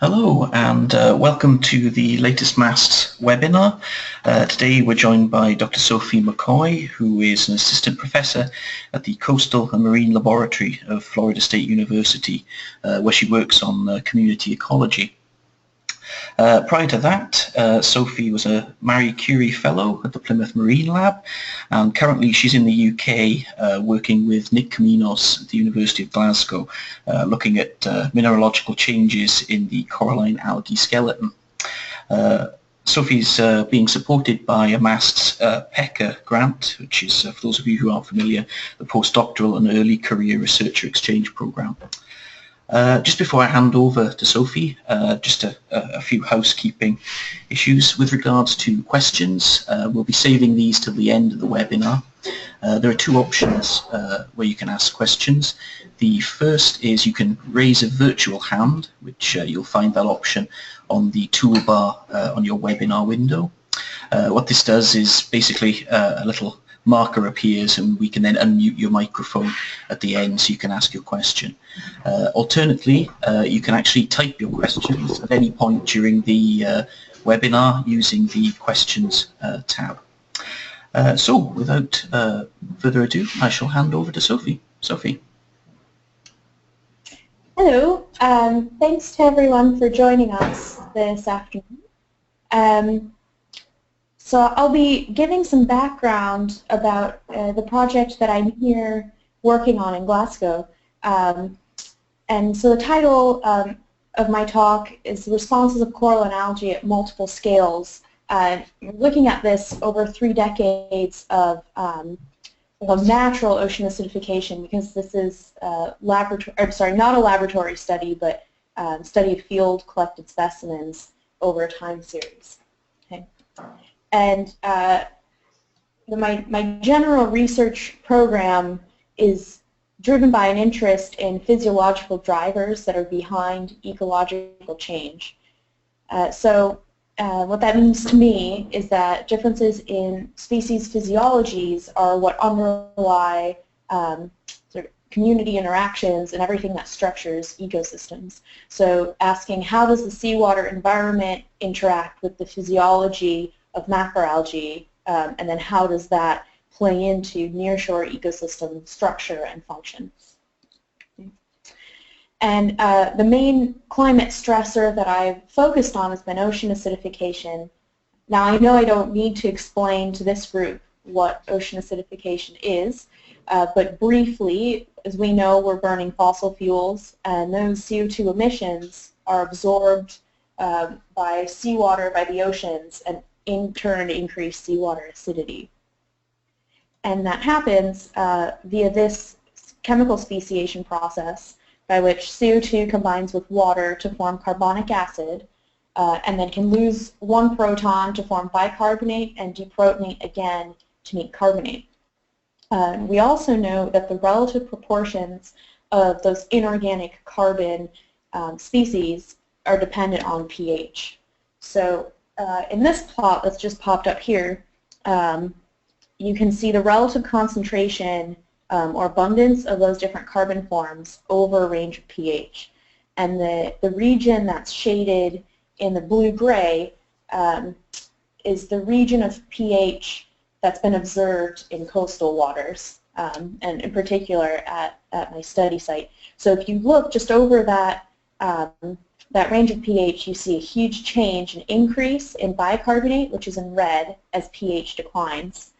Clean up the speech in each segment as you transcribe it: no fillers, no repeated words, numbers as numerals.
Hello and welcome to the latest MASTS webinar. Today we're joined by Dr. Sophie McCoy, who is an assistant professor at the Coastal and Marine Laboratory of Florida State University, where she works on community ecology. Prior to that, Sophie was a Marie Curie Fellow at the Plymouth Marine Lab, and currently she's in the UK working with Nick Kamenos at the University of Glasgow, looking at mineralogical changes in the Coralline algae skeleton. Sophie's being supported by a MASTS PECRE grant, which is, for those of you who aren't familiar, the Postdoctoral and Early Career Researcher Exchange Programme. Just before I hand over to Sophie, just a few housekeeping issues with regards to questions. We'll be saving these till the end of the webinar. There are two options where you can ask questions. The first is you can raise a virtual hand, which you'll find that option on the toolbar on your webinar window. What this does is basically a little marker appears and we can then unmute your microphone at the end so you can ask your question. Alternatively, you can actually type your questions at any point during the webinar using the questions tab. So without further ado, I shall hand over to Sophie. Sophie. Hello, thanks to everyone for joining us this afternoon. So I'll be giving some background about the project that I'm here working on in Glasgow. And so the title of my talk is Responses of Coral and Algae at Multiple Scales. Looking at this over 3 decades of natural ocean acidification, because this is not a laboratory study, but study of field collected specimens over a time series. Okay. And my general research program is driven by an interest in physiological drivers that are behind ecological change. What that means to me is that differences in species physiologies are what underlie sort of community interactions and everything that structures ecosystems. So asking how does the seawater environment interact with the physiology of macroalgae, and then how does that play into nearshore ecosystem structure and function. And the main climate stressor that I've focused on has been ocean acidification. Now I know I don't need to explain to this group what ocean acidification is, but briefly, as we know, we're burning fossil fuels, and those CO2 emissions are absorbed by seawater, by the oceans, and in turn increase seawater acidity. And that happens via this chemical speciation process by which CO2 combines with water to form carbonic acid and then can lose 1 proton to form bicarbonate and deprotonate again to make carbonate. We also know that the relative proportions of those inorganic carbon species are dependent on pH. So in this plot that's just popped up here, you can see the relative concentration or abundance of those different carbon forms over a range of pH. And the region that's shaded in the blue-gray is the region of pH that's been observed in coastal waters, and in particular at my study site. So if you look just over that that range of pH, you see a huge change, an increase in bicarbonate, which is in red, as pH declines.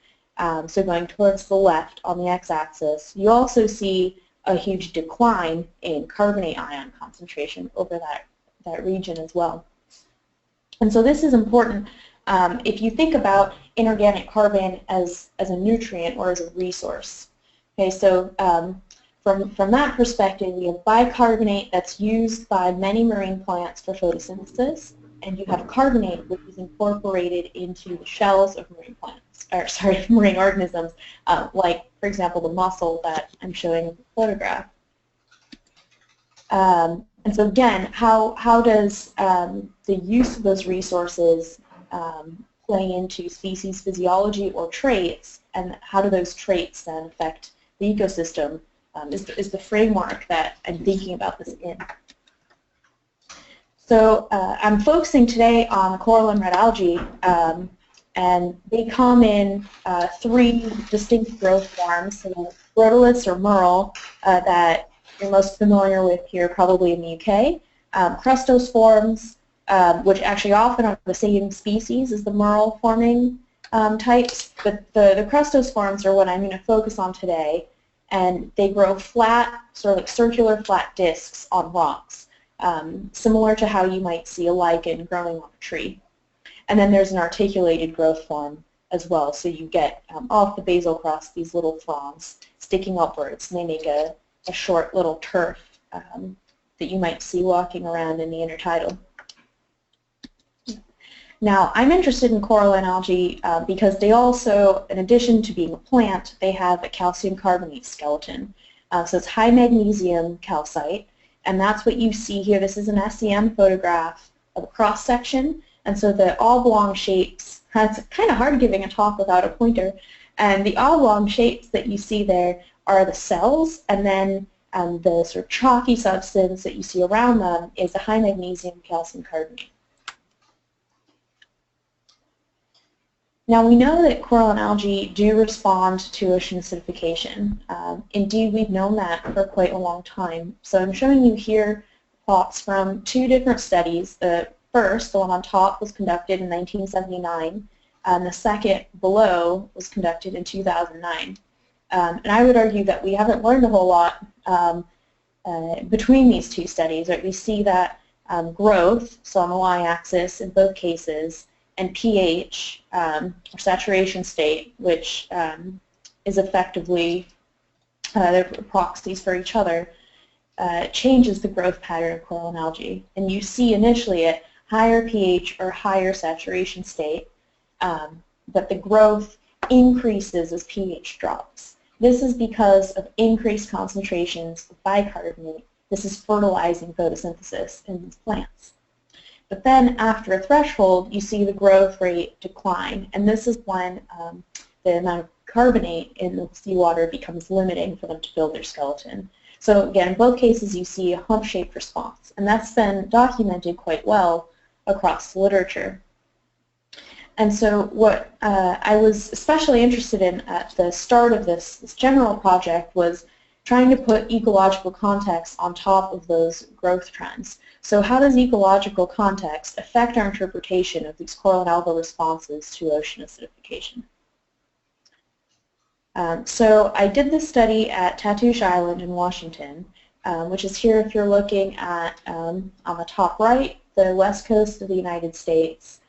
So going towards the left on the x-axis, you also see a huge decline in carbonate ion concentration over that region as well. And so this is important if you think about inorganic carbon as a nutrient or as a resource. Okay, so from that perspective, we have bicarbonate that's used by many marine plants for photosynthesis, and you have carbonate which is incorporated into the shells of marine plants, or sorry, marine organisms, like, for example, the mussel that I'm showing in the photograph. And so again, how does the use of those resources play into species physiology or traits, and how do those traits then affect the ecosystem is the framework that I'm thinking about this in. So I'm focusing today on coralline red algae, and they come in 3 distinct growth forms. So rhodoliths or merle that you're most familiar with here probably in the UK, crustose forms, which actually often are the same species as the merle forming types, but the crustose forms are what I'm going to focus on today, and they grow flat, sort of like circular flat discs on rocks, similar to how you might see a lichen growing on a tree. And then there's an articulated growth form as well, so you get off the basal crust these little fronds sticking upwards, and they make a short little turf that you might see walking around in the intertidal. Now, I'm interested in coralline algae because they also, in addition to being a plant, they have a calcium carbonate skeleton. So it's high magnesium calcite, and that's what you see here. This is an SEM photograph of a cross-section, and so the oblong shapes, it's kind of hard giving a talk without a pointer, and the oblong shapes that you see there are the cells, and then the sort of chalky substance that you see around them is the high magnesium calcium carbonate. Now, we know that coralline algae do respond to ocean acidification. Indeed, we've known that for quite a long time. So I'm showing you here plots from 2 different studies. The first, the one on top, was conducted in 1979, and the second below was conducted in 2009. And I would argue that we haven't learned a whole lot between these 2 studies. Right? We see that growth, so on the y-axis in both cases, and pH, or saturation state, which is effectively, they're proxies for each other, changes the growth pattern of coralline algae. And you see initially at higher pH or higher saturation state that the growth increases as pH drops. This is because of increased concentrations of bicarbonate. This is fertilizing photosynthesis in these plants. But then after a threshold, you see the growth rate decline, and this is when the amount of carbonate in the seawater becomes limiting for them to build their skeleton. So again, in both cases you see a hump-shaped response, and that's been documented quite well across the literature. And so what I was especially interested in at the start of this general project was trying to put ecological context on top of those growth trends. So how does ecological context affect our interpretation of these coralline algal responses to ocean acidification? So I did this study at Tatoosh Island in Washington, which is here if you're looking at, on the top right, the west coast of the United States.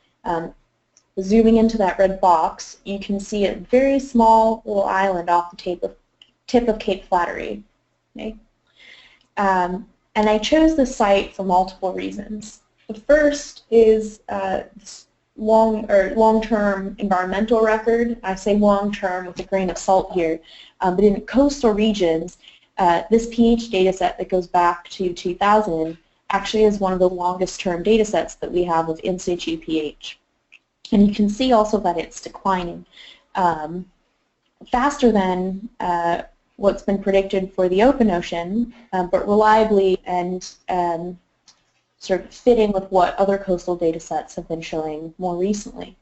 Zooming into that red box, you can see a very small little island off the tip of Cape Flattery. Okay? And I chose this site for multiple reasons. The first is this long-term environmental record. I say long-term with a grain of salt here, but in coastal regions, this pH data set that goes back to 2000 actually is one of the longest-term data sets that we have of in situ pH. And you can see also that it's declining faster than what's been predicted for the open ocean, but reliably and sort of fitting with what other coastal data sets have been showing more recently.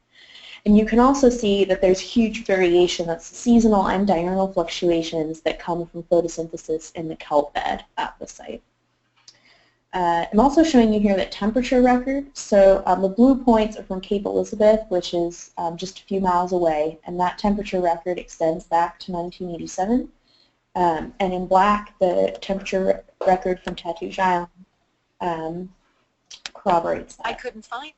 And you can also see that there's huge variation, that's seasonal and diurnal fluctuations that come from photosynthesis in the kelp bed at the site. I'm also showing you here that temperature record. So the blue points are from Cape Elizabeth, which is just a few miles away, and that temperature record extends back to 1987. And in black, the temperature record from Tatoosh Island corroborates that. I couldn't find.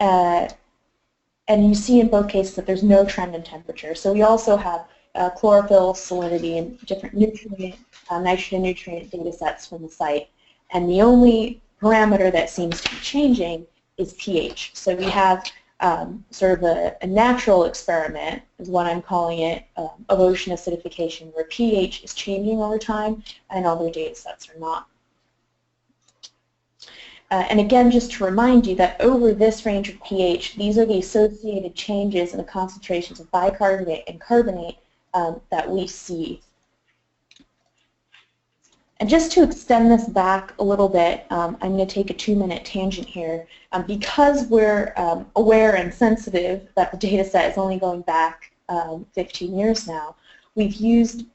And you see in both cases that there's no trend in temperature. So we also have chlorophyll, salinity, and different nutrient, nitrogen nutrient data sets from the site. And the only parameter that seems to be changing is pH. So we have sort of a natural experiment, is what I'm calling it, of ocean acidification, where pH is changing over time and other data sets are not. And again, just to remind you that over this range of pH, these are the associated changes in the concentrations of bicarbonate and carbonate that we see. And just to extend this back a little bit, I'm going to take a 2-minute tangent here. Because we're aware and sensitive that the data set is only going back 15 years now, we've used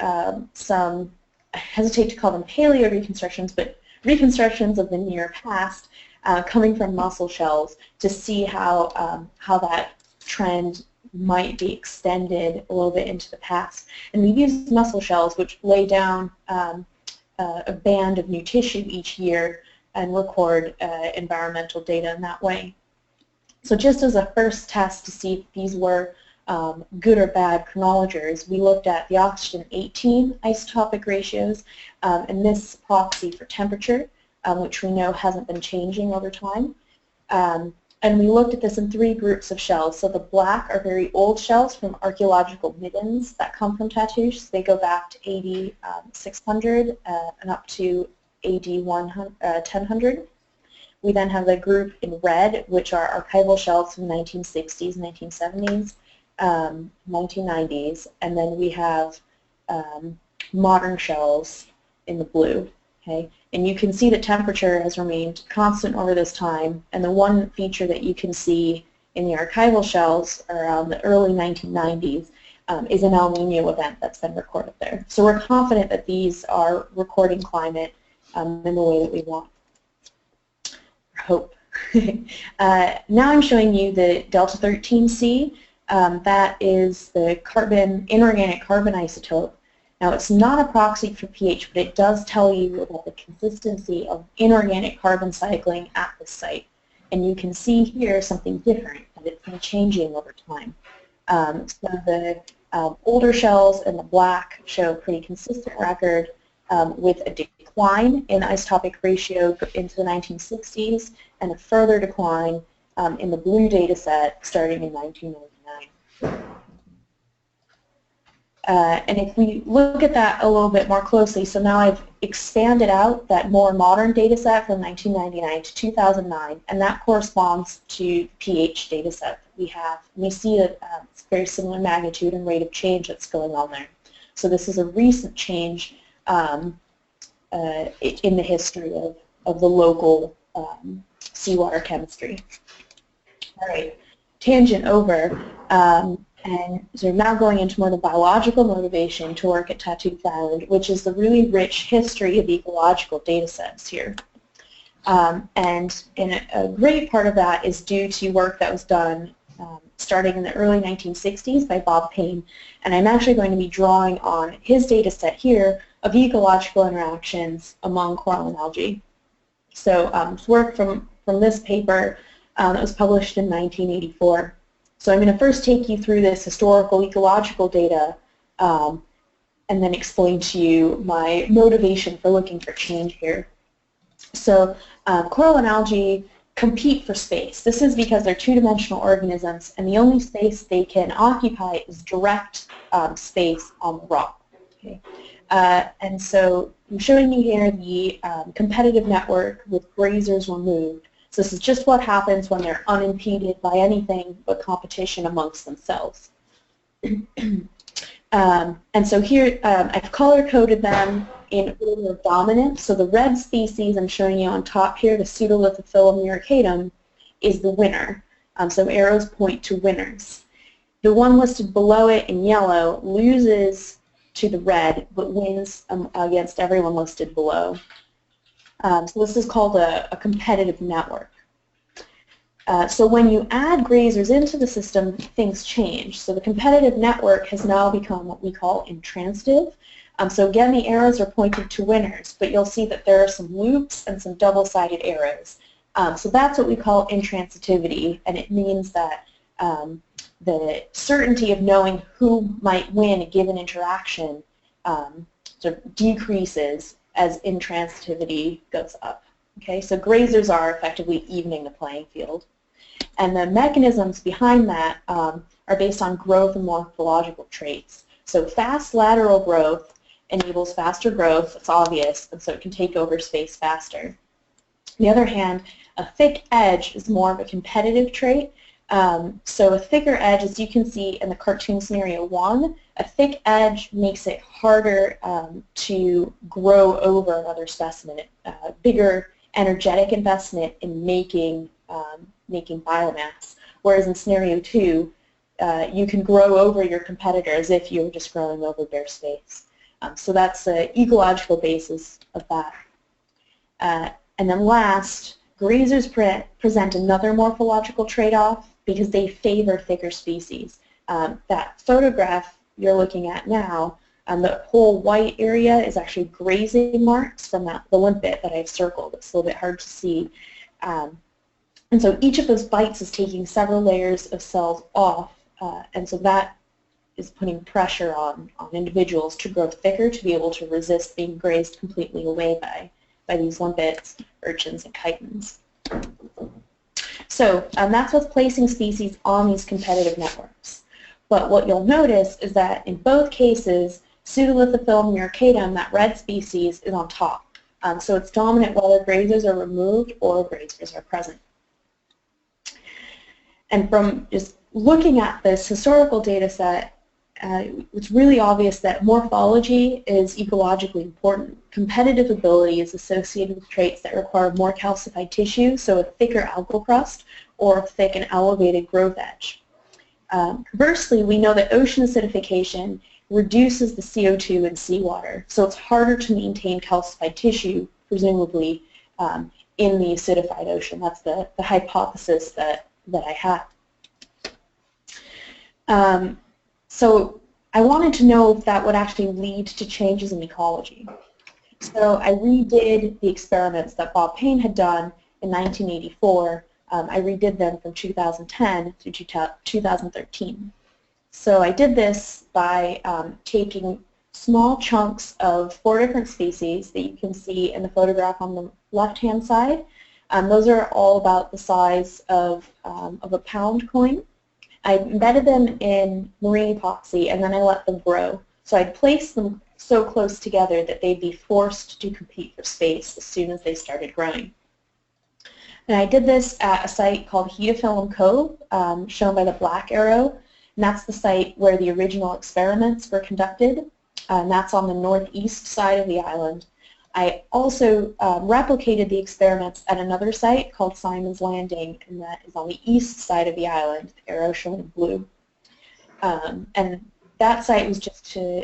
some, I hesitate to call them paleo reconstructions, but reconstructions of the near past coming from mussel shells to see how that trend might be extended a little bit into the past. And we've used mussel shells, which lay down a band of new tissue each year and record environmental data in that way. So just as a first test to see if these were good or bad chronologers, we looked at the oxygen-18 isotopic ratios and this proxy for temperature, which we know hasn't been changing over time. And we looked at this in 3 groups of shells. So the black are very old shells from archaeological middens that come from Tatoosh. So they go back to AD 600 and up to AD 1000. We then have the group in red, which are archival shells from the 1960s, 1970s, 1990s, and then we have modern shells in the blue. Okay, and you can see that temperature has remained constant over this time, and the one feature that you can see in the archival shells around the early 1990s is an El Niño event that's been recorded there. So we're confident that these are recording climate in the way that we want. Hope. Now I'm showing you the Delta 13C. That is the inorganic carbon isotope. Now it's not a proxy for pH, but it does tell you about the consistency of inorganic carbon cycling at the site. And you can see here something different, that it's been changing over time. So the older shells in the black show a pretty consistent record with a decline in the isotopic ratio into the 1960s and a further decline in the blue data set starting in 1999. And if we look at that a little bit more closely, so now I've expanded out that more modern data set from 1999 to 2009, and that corresponds to the pH data set that we have. And we see that it's very similar magnitude and rate of change that's going on there. So this is a recent change in the history of the local seawater chemistry. All right, tangent over. And so we're now going into more the biological motivation to work at Tatoosh Island, which is the really rich history of ecological data sets here. And a great part of that is due to work that was done starting in the early 1960s by Bob Payne. And I'm actually going to be drawing on his data set here of ecological interactions among Coralline algae. So it's work from this paper that was published in 1984. So I'm going to first take you through this historical ecological data and then explain to you my motivation for looking for change here. So Coralline algae compete for space. This is because they're two-dimensional organisms, and the only space they can occupy is direct space on the rock. Okay? And so I'm showing you here the competitive network with grazers removed. So this is just what happens when they're unimpeded by anything but competition amongst themselves. And so here I've color-coded them in order of dominance. So the red species I'm showing you on top here, the Pseudolithophyllum muricatum, is the winner. So arrows point to winners. The one listed below it in yellow loses to the red, but wins against everyone listed below. So this is called a competitive network. So when you add grazers into the system, things change. So the competitive network has now become what we call intransitive. So again, the arrows are pointed to winners, but you'll see that there are some loops and some double-sided arrows. So that's what we call intransitivity, and it means that the certainty of knowing who might win a given interaction sort of decreases as intransitivity goes up. Okay, so grazers are effectively evening the playing field. And the mechanisms behind that are based on growth and morphological traits. So fast lateral growth enables faster growth, it's obvious, and so it can take over space faster. On the other hand, a thick edge is more of a competitive trait, So a thicker edge, as you can see in the cartoon scenario 1, a thick edge makes it harder to grow over another specimen, bigger energetic investment in making biomass. Whereas in scenario 2, you can grow over your competitor as if you were just growing over bare space. So that's the ecological basis of that. And then last, grazers present another morphological trade-off because they favor thicker species. That photograph you're looking at now, the whole white area is actually grazing marks from the limpet that I've circled. It's a little bit hard to see. And so each of those bites is taking several layers of cells off, and so that is putting pressure on individuals to grow thicker to be able to resist being grazed completely away by these limpets, urchins, and chitons. So that's what's placing species on these competitive networks. But what you'll notice is that in both cases, pseudolithophyllum muricatum, that red species, is on top. So it's dominant whether grazers are removed or grazers are present. And from just looking at this historical data set, it's really obvious that morphology is ecologically important. Competitive ability is associated with traits that require more calcified tissue, so a thicker algal crust, or a thick and elevated growth edge. Conversely, we know that ocean acidification reduces the CO2 in seawater, so it's harder to maintain calcified tissue, presumably, in the acidified ocean. That's the hypothesis that I have. So I wanted to know if that would actually lead to changes in ecology. So I redid the experiments that Bob Payne had done in 1984. I redid them from 2010 to 2013. So I did this by taking small chunks of 4 different species that you can see in the photograph on the left-hand side. Those are all about the size of a pound coin. I embedded them in marine epoxy and then I let them grow. So I'd place them so close together that they'd be forced to compete for space as soon as they started growing. And I did this at a site called Hedophyllum Cove, shown by the black arrow, and that's the site where the original experiments were conducted, and that's on the northeast side of the island. I also replicated the experiments at another site called Simon's Landing, and that is on the east side of the island, the arrow shown in blue. And that site was just to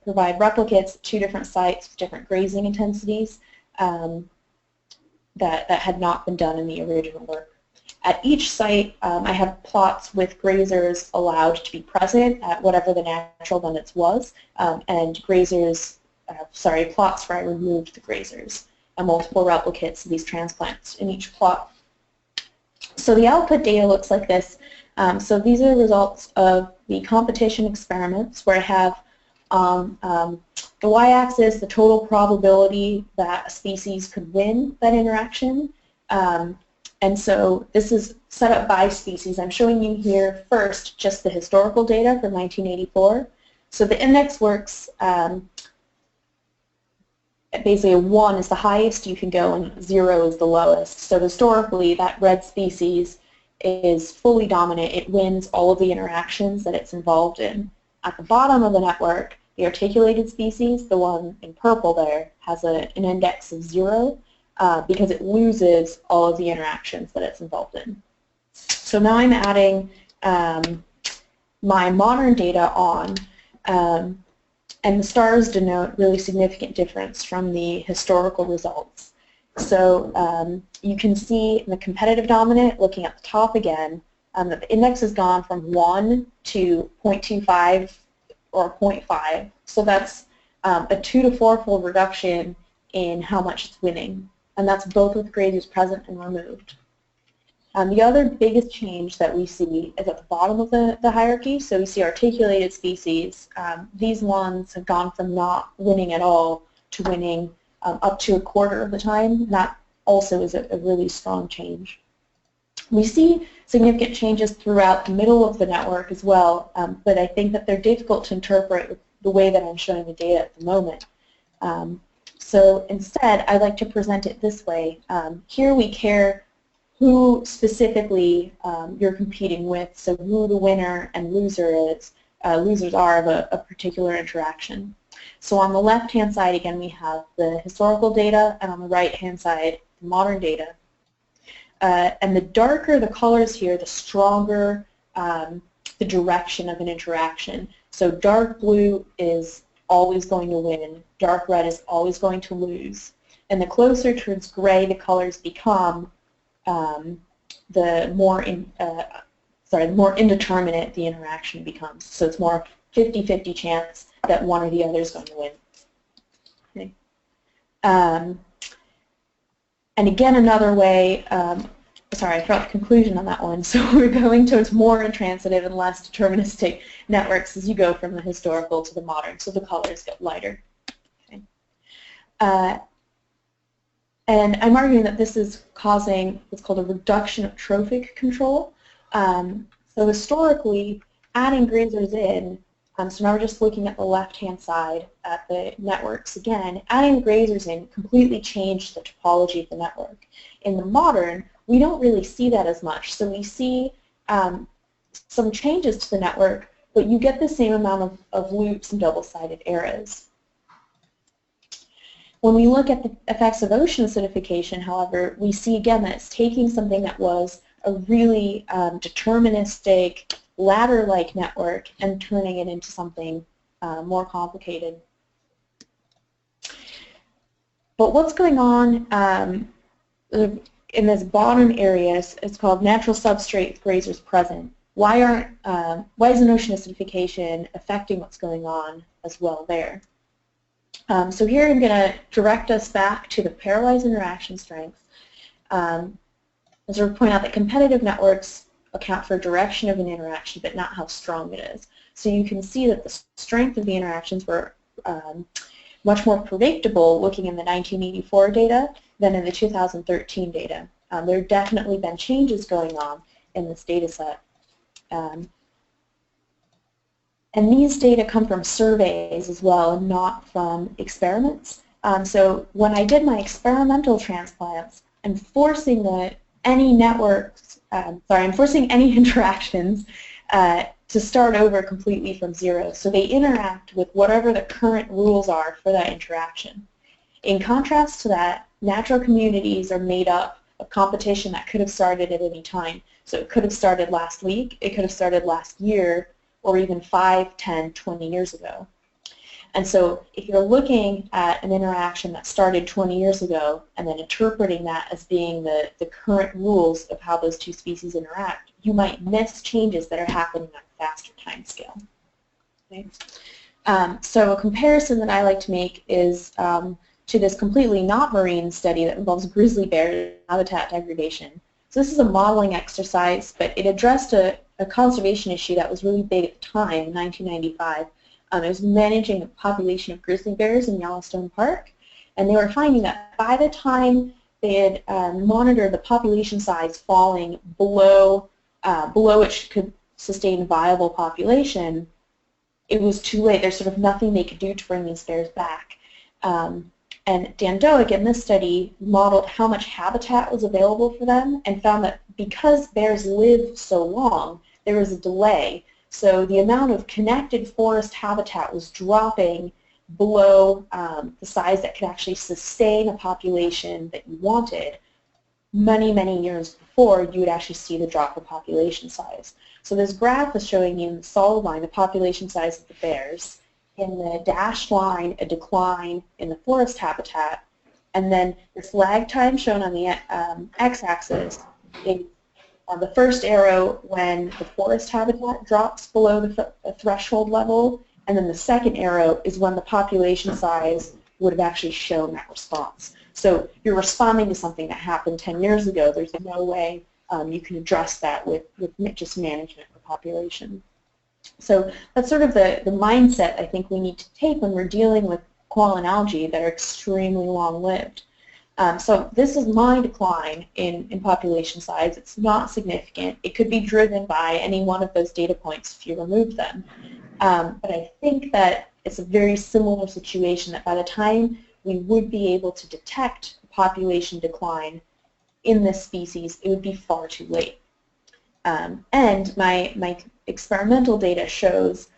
provide replicates at 2 different sites with different grazing intensities that had not been done in the original work. At each site, I have plots with grazers allowed to be present at whatever the natural limits was, and grazers, plots where I removed the grazers, and multiple replicates of these transplants in each plot. So the output data looks like this. So these are the results of the competition experiments where I have the y-axis, the total probability that a species could win that interaction. And so this is set up by species. I'm showing you here first just the historical data from 1984. So the index works basically 1 is the highest you can go and 0 is the lowest. So historically that red species is fully dominant. It wins all of the interactions that it's involved in. At the bottom of the network, the articulated species, the one in purple there, has an index of 0 because it loses all of the interactions that it's involved in. So now I'm adding my modern data on, and the stars denote really significant difference from the historical results. So you can see in the competitive dominant, looking at the top again, that the index has gone from 1 to 0.25 or 0.5. So that's a 2 to 4-fold reduction in how much it's winning. And that's both with grazers present and removed. The other biggest change that we see is at the bottom of the hierarchy. So we see articulated species. These ones have gone from not winning at all to winning up to 1/4 of the time. That also is a really strong change. We see significant changes throughout the middle of the network as well, but I think that they're difficult to interpret with the way that I'm showing the data at the moment. So instead, I like to present it this way. Here we care who specifically you're competing with, so who the winner and losers are of a particular interaction. So on the left-hand side, again, we have the historical data, and on the right-hand side, the modern data. And the darker the colors here, the stronger the direction of an interaction. So dark blue is always going to win, dark red is always going to lose. And the closer towards gray the colors become, the more indeterminate the interaction becomes. So it's more 50-50 chance that one or the other is going to win. Okay. And again, another way, sorry, I forgot the conclusion on that one. So we're going towards more intransitive and less deterministic networks as you go from the historical to the modern, so the colors get lighter. Okay. And I'm arguing that this is causing what's called a reduction of trophic control. So historically, adding grazers in, so now we're just looking at the left-hand side at the networks again, adding grazers in completely changed the topology of the network. In the modern, we don't really see that as much. So we see some changes to the network, but you get the same amount of loops and double-sided eras. When we look at the effects of ocean acidification, however, we see again that it's taking something that was a really deterministic, ladder-like network and turning it into something more complicated. But what's going on in this bottom area is called natural substrate grazers present. Why isn't ocean acidification affecting what's going on as well there? So here I'm going to direct us back to the pairwise interaction strength. As I point out that competitive networks account for direction of an interaction, but not how strong it is. So you can see that the strength of the interactions were much more predictable looking in the 1984 data than in the 2013 data. There have definitely been changes going on in this data set. And these data come from surveys as well and not from experiments. So when I did my experimental transplants, I'm forcing any networks, I'm forcing any interactions to start over completely from zero. So they interact with whatever the current rules are for that interaction. In contrast to that, natural communities are made up of competition that could have started at any time. So it could have started last week, it could have started last year, or even 5, 10, 20 years ago. And so if you're looking at an interaction that started 20 years ago and then interpreting that as being the current rules of how those two species interact, you might miss changes that are happening on a faster time scale. Okay? So a comparison that I like to make is to this completely not marine study that involves grizzly bear habitat degradation. So this is a modeling exercise, but it addressed a conservation issue that was really big at the time in 1995. It was managing the population of grizzly bears in Yellowstone Park, and they were finding that by the time they had monitored the population size falling below which could sustain viable population, it was too late. There's sort of nothing they could do to bring these bears back. And Dan Doig in this study modeled how much habitat was available for them and found that because bears live so long, there was a delay. So the amount of connected forest habitat was dropping below the size that could actually sustain a population that you wanted. Many, many years before, you would actually see the drop of population size. So this graph is showing you in the solid line the population size of the bears, in the dashed line a decline in the forest habitat, and then this lag time shown on the x-axis is the first arrow when the forest habitat drops below the threshold level, and then the second arrow is when the population size would have actually shown that response. So you're responding to something that happened 10 years ago. There's no way you can address that with just management of population. So that's sort of the mindset I think we need to take when we're dealing with coralline algae that are extremely long-lived. So this is my decline in population size. It's not significant. It could be driven by any one of those data points if you remove them. But I think that it's a very similar situation that by the time we would be able to detect a population decline, in this species, it would be far too late. And my experimental data shows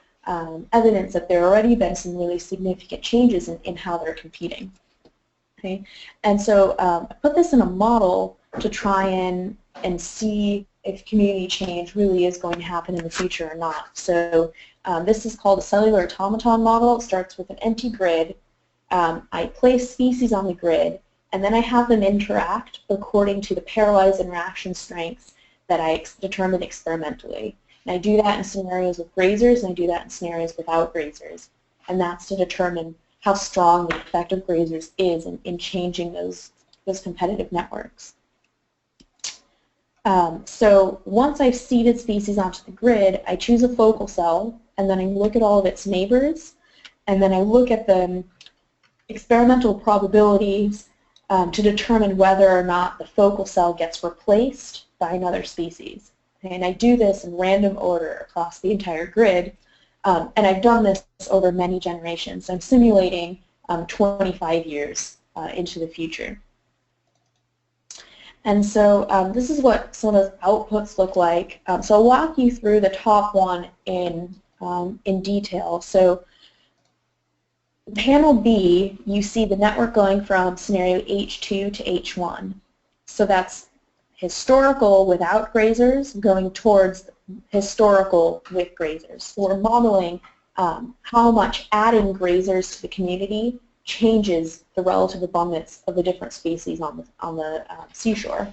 evidence that there already been some really significant changes in how they're competing. Okay, and so I put this in a model to try and see if community change really is going to happen in the future or not. So this is called a cellular automaton model. It starts with an empty grid. I place species on the grid, and then I have them interact according to the pairwise interaction strengths that I determined experimentally. And I do that in scenarios with grazers, and I do that in scenarios without grazers. And that's to determine how strong the effect of grazers is in changing those competitive networks. So once I've seeded species onto the grid, I choose a focal cell, and then I look at all of its neighbors, and then I look at the experimental probabilities to determine whether or not the focal cell gets replaced by another species. And I do this in random order across the entire grid, and I've done this over many generations. I'm simulating 25 years into the future. And so this is what some of those outputs look like. So I'll walk you through the top one in detail. So panel B, you see the network going from scenario H2 to H1. So that's historical without grazers going towards historical with grazers. So we're modeling how much adding grazers to the community changes the relative abundance of the different species on the seashore.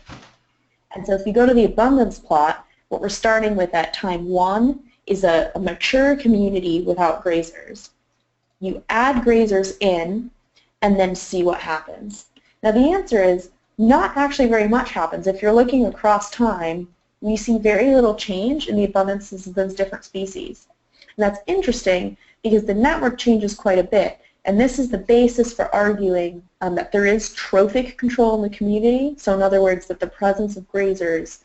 And so if you go to the abundance plot, what we're starting with at time 1 is a mature community without grazers. You add grazers in and then see what happens. Now the answer is not actually very much happens. If you're looking across time, we see very little change in the abundances of those different species. And that's interesting because the network changes quite a bit. And this is the basis for arguing that there is trophic control in the community. So in other words, that the presence of grazers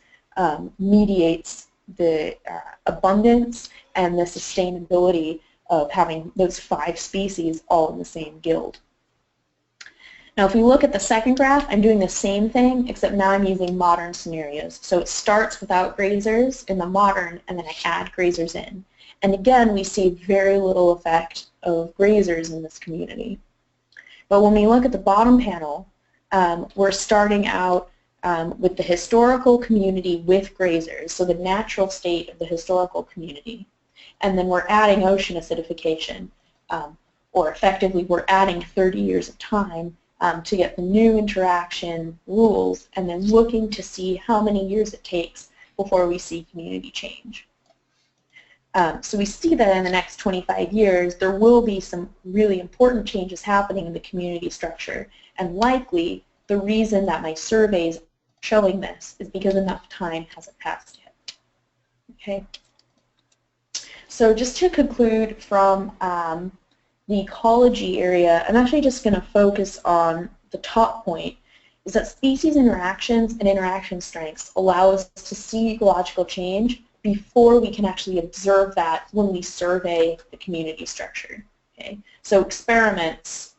mediates the abundance and the sustainability of having those 5 species all in the same guild. Now if we look at the second graph, I'm doing the same thing, except now I'm using modern scenarios. So it starts without grazers in the modern, and then I add grazers in. And again, we see very little effect of grazers in this community. But when we look at the bottom panel, we're starting out with the historical community with grazers, so the natural state of the historical community. And then we're adding ocean acidification, or effectively we're adding 30 years of time to get the new interaction rules, and then looking to see how many years it takes before we see community change. So we see that in the next 25 years, there will be some really important changes happening in the community structure, and likely the reason that my survey is showing this is because enough time hasn't passed yet. Okay. So just to conclude from the ecology area, I'm actually just going to focus on the top point, is that species interactions and interaction strengths allow us to see ecological change before we can actually observe that when we survey the community structure. Okay? So experiments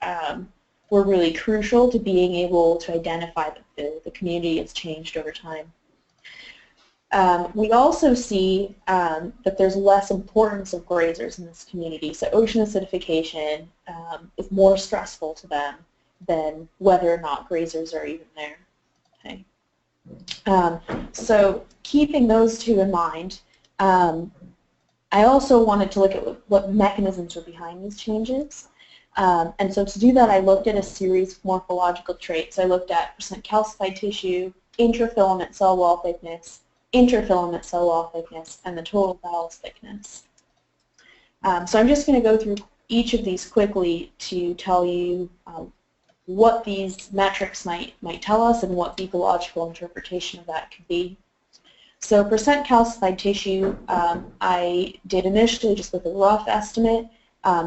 were really crucial to being able to identify that the community has changed over time. We also see that there's less importance of grazers in this community. So ocean acidification is more stressful to them than whether or not grazers are even there. Okay. So keeping those two in mind, I also wanted to look at what mechanisms are behind these changes. And so to do that, I looked at a series of morphological traits. I looked at percent calcified tissue, intrafilament cell wall thickness, interfilament cell wall thickness, and the total vowels thickness. So I'm just going to go through each of these quickly to tell you what these metrics might tell us and what the ecological interpretation of that could be. So percent calcified tissue, I did initially just with a rough estimate.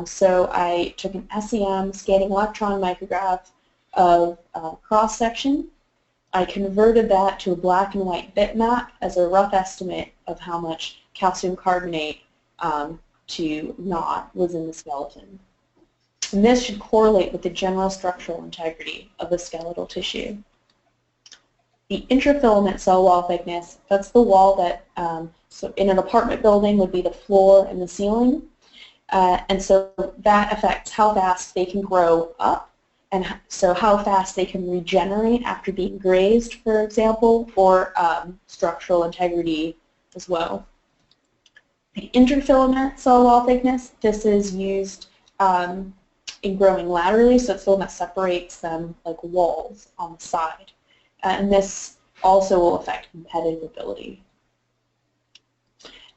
So I took an SEM, scanning electron micrograph of cross-section. I converted that to a black and white bitmap as a rough estimate of how much calcium carbonate to not was in the skeleton. And this should correlate with the general structural integrity of the skeletal tissue. The intrafilament cell wall thickness, that's the wall that, so in an apartment building would be the floor and the ceiling. And so that affects how fast they can grow up, and so how fast they can regenerate after being grazed, for example, or structural integrity as well. The interfilament cell wall thickness, this is used in growing laterally, so it's the one that separates them like walls on the side. And this also will affect competitive ability.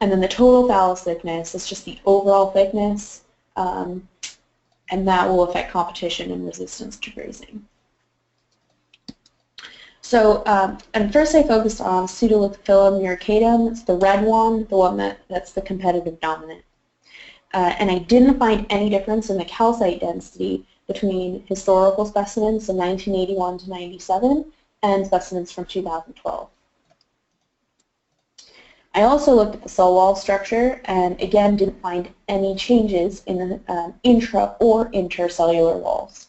And then the total thallus thickness is just the overall thickness, and that will affect competition and resistance to grazing. So, and first I focused on pseudolithophyllum muricatum. It's the red one, the one that's the competitive dominant. And I didn't find any difference in the calcite density between historical specimens from 1981 to 97 and specimens from 2012. I also looked at the cell wall structure and again didn't find any changes in the intra or intercellular walls.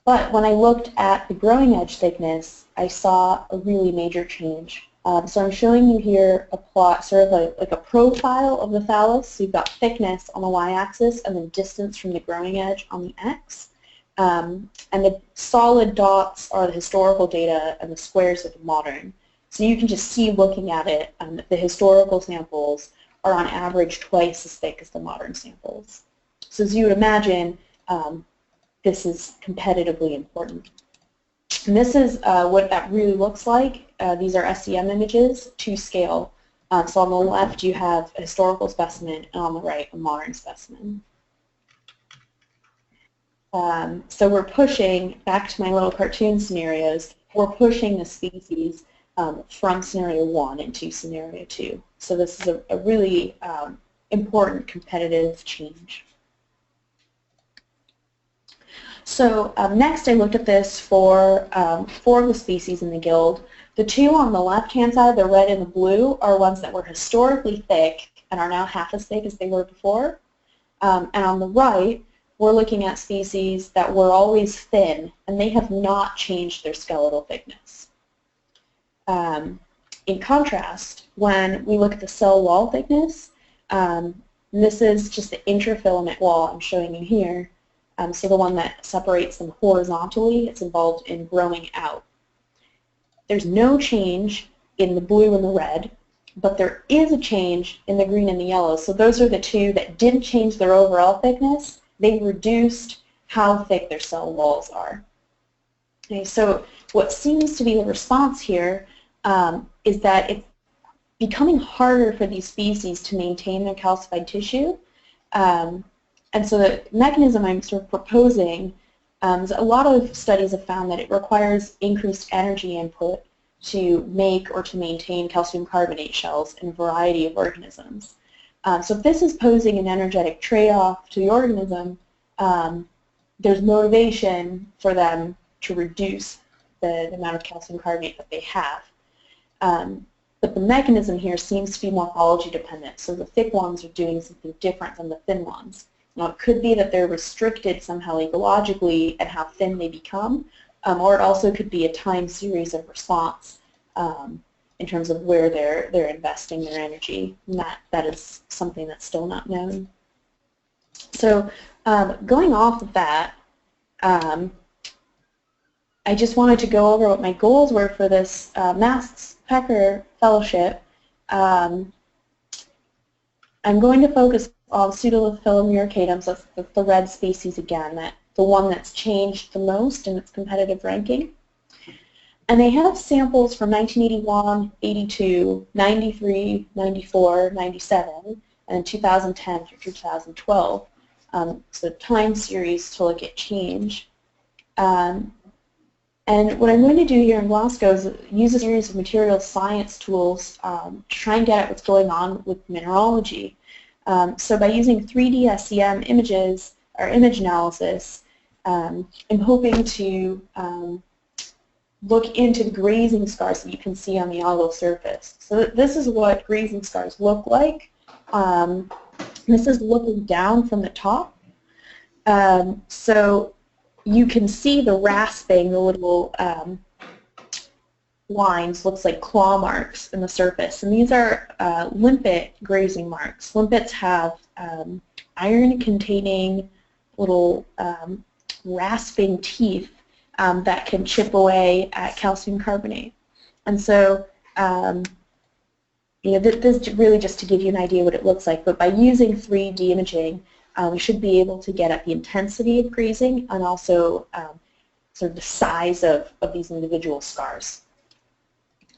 But when I looked at the growing edge thickness, I saw a really major change. So I'm showing you here a plot, sort of like a profile of the thallus. So you've got thickness on the y-axis and then distance from the growing edge on the x. And the solid dots are the historical data and the squares are the modern. So you can just see looking at it, the historical samples are on average twice as thick as the modern samples. So as you would imagine, this is competitively important. And this is what that really looks like. These are SEM images to scale. So on the left you have a historical specimen and on the right a modern specimen. So we're pushing, back to my little cartoon scenarios, we're pushing the species from scenario 1 into scenario 2. So this is a really important competitive change. So next I looked at this for 4 of the species in the guild. The 2 on the left-hand side, the red and the blue, are ones that were historically thick and are now half as thick as they were before. And on the right, we're looking at species that were always thin, and they have not changed their skeletal thickness. In contrast, when we look at the cell wall thickness, this is just the intrafilament wall I'm showing you here. So the one that separates them horizontally, it's involved in growing out. There's no change in the blue and the red, but there is a change in the green and the yellow. So those are the 2 that didn't change their overall thickness. They reduced how thick their cell walls are. Okay, so what seems to be the response here is that it's becoming harder for these species to maintain their calcified tissue. And so the mechanism I'm sort of proposing, is a lot of studies have found that it requires increased energy input to make or to maintain calcium carbonate shells in a variety of organisms. So if this is posing an energetic trade-off to the organism, there's motivation for them to reduce the amount of calcium carbonate that they have. But the mechanism here seems to be morphology dependent, so the thick ones are doing something different than the thin ones. Now it could be that they're restricted somehow ecologically and how thin they become, or it also could be a time series of response in terms of where they're investing their energy, and that is something that's still not known. So going off of that, I just wanted to go over what my goals were for this MASTS PECRE fellowship. I'm going to focus on pseudolithophyllum muricatum, so that's the red species again, the one that's changed the most in its competitive ranking. And they have samples from 1981, 82, 93, 94, 97, and 2010 through 2012. So time series to look at change. And what I'm going to do here in Glasgow is use a series of material science tools to try and get at what's going on with mineralogy. So by using 3D SEM images, or image analysis, I'm hoping to look into the grazing scars that you can see on the algal surface. So this is what grazing scars look like. This is looking down from the top. So you can see the rasping, the little lines, looks like claw marks in the surface, and these are limpet grazing marks. Limpets have iron-containing little rasping teeth that can chip away at calcium carbonate. And so, you know, this is really just to give you an idea what it looks like, but by using 3D imaging, we should be able to get at the intensity of grazing and also sort of the size of these individual scars.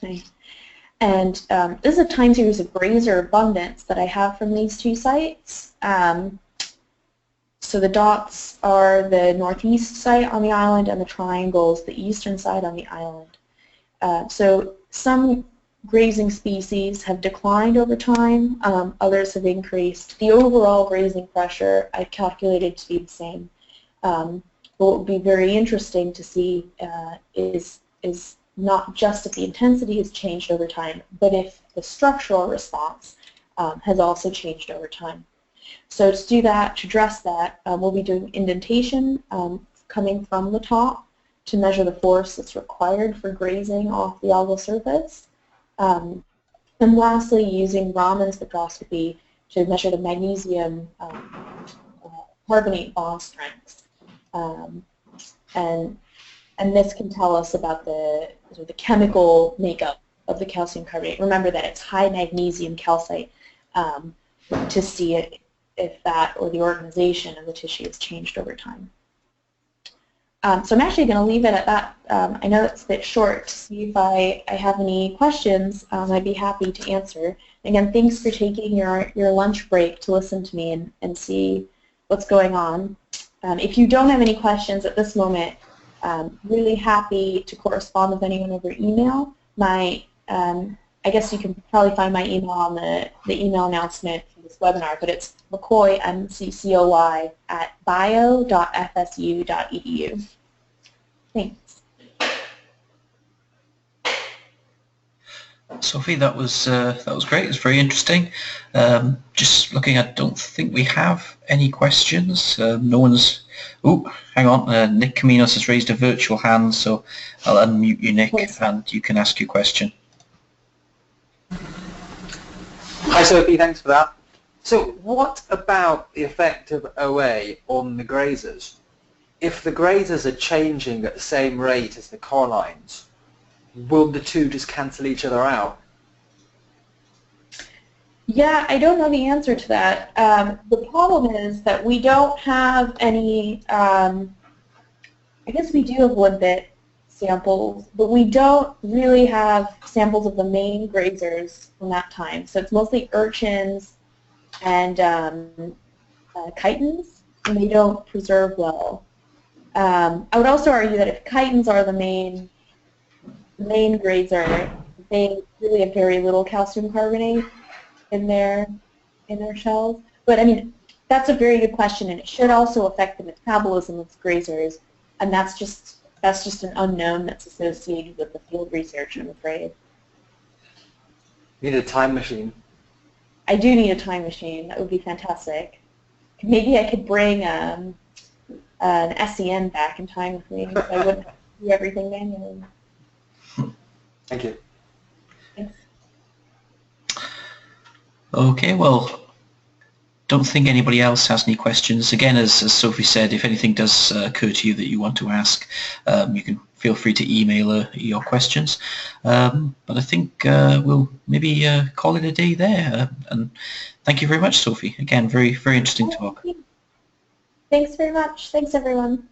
Okay. And this is a time series of grazer abundance that I have from these two sites. So the dots are the northeast site on the island, and the triangles the eastern side on the island. So some grazing species have declined over time, others have increased. The overall grazing pressure I've calculated to be the same. But what would be very interesting to see is not just if the intensity has changed over time, but if the structural response has also changed over time. So to do that, to address that, we'll be doing indentation coming from the top to measure the force that's required for grazing off the algal surface. And lastly, using Raman spectroscopy to measure the magnesium carbonate bond strengths. And this can tell us about the chemical makeup of the calcium carbonate. Remember that it's high magnesium calcite to see if that or the organization of the tissue has changed over time. So I'm actually going to leave it at that. I know it's a bit short. To see if I have any questions, I'd be happy to answer. Again, thanks for taking your lunch break to listen to me and see what's going on. If you don't have any questions at this moment, really happy to correspond with anyone over email. I guess you can probably find my email on the email announcement for this webinar, but it's McCoy, M-C-C-O-Y, @bio.fsu.edu. Thanks. Sophie, that was great. It was very interesting. Just looking, I don't think we have any questions. No one's. Oh, hang on. Nick Kamenos has raised a virtual hand, so I'll unmute you, Nick, and you can ask your question. Hi, Sophie. Thanks for that. So, what about the effect of OA on the grazers? If the grazers are changing at the same rate as the corallines, will the two just cancel each other out? Yeah, I don't know the answer to that. The problem is that we don't have any, I guess we do have limpet samples, but we don't really have samples of the main grazers from that time. So it's mostly urchins and chitons, and they don't preserve well. I would also argue that if chitons are the main grazer, they really have very little calcium carbonate in their shells. But I mean, that's a very good question, and it should also affect the metabolism of grazers, and that's just an unknown that's associated with the field research, I'm afraid. You need a time machine. I do need a time machine. That would be fantastic. Maybe I could bring an SEN back in time with me, so I wouldn't have to do everything manually. Thank you. Thanks. Okay, well, don't think anybody else has any questions. Again, as Sophie said, if anything does occur to you that you want to ask, you can feel free to email her your questions. But I think we'll maybe call it a day there. And thank you very much, Sophie. Again, very, very interesting talk. Thanks very much. Thanks, everyone.